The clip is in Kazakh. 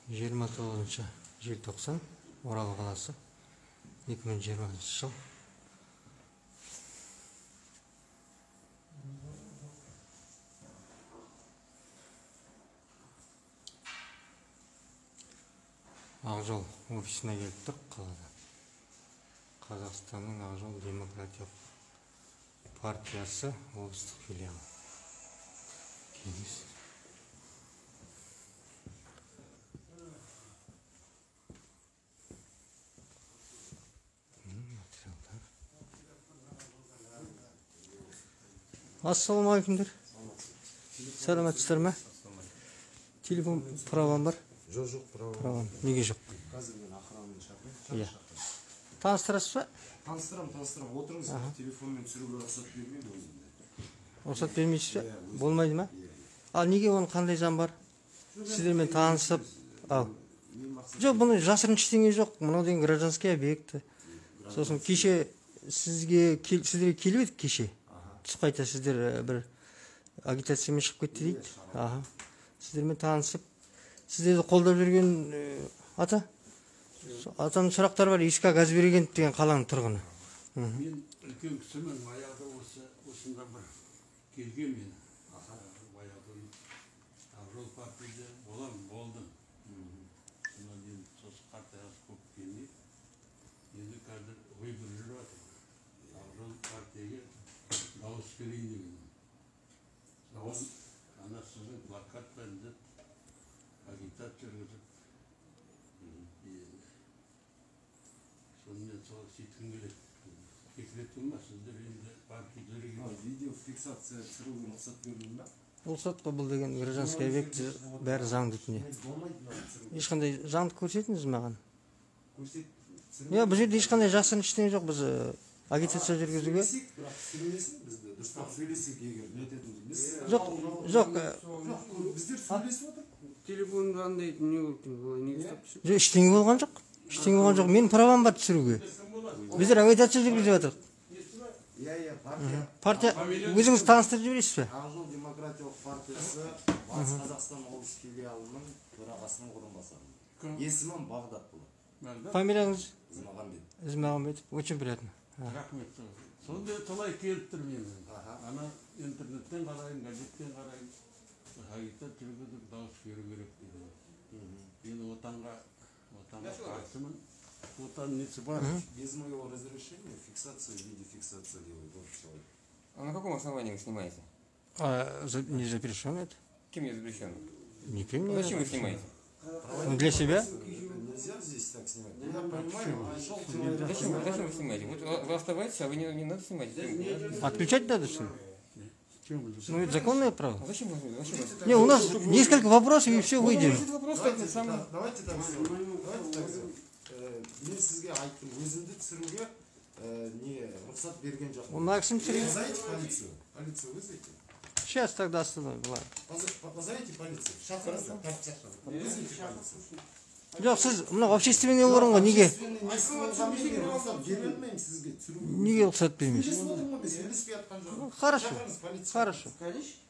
29 желтоқсан Орал қаласы 2020 жыл. Ақжол офисіне келдік қалада. Қазақстанның Ақжол демократиялық партиясы облыстық филиалы. Келіңіз. Ассалаумағалейкумдер. Сәлеметсіздер ме? Телефон правам бар? Жоқ, правам. Неге жоқ? Қазір мен охрананы шақырайын. Иә. Таныстырасыз ба? Таныстырам. Отырыңыз. Телефонмен түсіруге рұқсат бермейді өзімде. Рұқсат бермейсіз ба? Болмайды ма? Ал неге оның қандай жан бар? Сіздермен танысып, ал. Жоқ, бұны жасырын ештеңе жоқ. Мынау деген гражданский объект. Сосын кеше сіздерге келіп едік кеше. Түсіп қайта сіздер бір агитациямен шығып кетті дейді. Сіздермен танысып, сіздерді қолдап жүрген атаның сұрақтары бар. Иска Газбергенов деген қаланың тұрғыны. Мен үлкен кісімен баяғы осында бір келген мен. Баяғы Ақжол партияда болдым. Сонан кейін сосы партиясы көп келмей. Енді қазір выбор жүріп жатыр. Ақжол партияға дауыс берейін деген. Ана сіздің плакатпен агитация жүргізіп. Сонымен сол сөйткім келеді. Секретім ма, сіздер енді партияларға Видеофиксация түсіруге рұқсат берілді ме? Рұқсат па, бұл деген гражданский объект бәрі заңды дүние. Ешқандай заңды көрсетіңіз маған. Бұл жерде ешқандай жасырын ештеңе жоқ. Біз агитация жүргізуге. Жоқ. Біздер сөйлесіп отыр. Телефонды андайды не болды? Ештеңе болған жоқ. Мен правам бар түсіруге. Біздер агитация жүргізіп жатырық. Партия, өзіңіз таныстырып жібересіз бе? Ақжол демократиялық партиясы Батыс Қазақстан облыс филиалының төрағасының орынбасары. Есімім Бағдат болды. Фамилияңыз? Ізмағамбет. Очень приятно. Рахмет. Сонда талай келіп тұр мен. Ана интернеттен қарайын, газеттен қарайын. Агитация жүргізіп дауыс беру керек дейді. Мен отанға қарсымын. Отан несі бар? Без моего разрешения фиксация, видеофиксация делаю. А на каком основании вы снимаете? Не запрещено это? Кем не запрещено? Никем не. Зачем вы снимаете? Для себя? Нельзя здесь так снимать. Я понимаю, Зачем вы снимаете? Вот вы оставайтесь, а вы не надо снимать. Отключать надо что ли? Ну это законное право. Зачем вы? Не, у нас несколько вопросов и все, выйдем. Давайте так сделаем. Мен сізге айттым, өзімді түсіруге не рұқсат берген жоқ. Мына кісіні түсірейін. Позовите полицию. Полицию вызовите. Сейчас тогда остановим. Позовите полицию. Вызовите полицию. Жоқ, сіз мына общественный орын ғой, неге? Бермеймін сізге түсіруге. Неге рұқсат бермейсіз? Сөйлесіп отырмын ғой, сөйлеспей жатқан жоқ. Хорошо. Полиция. Хорошо. Конечно.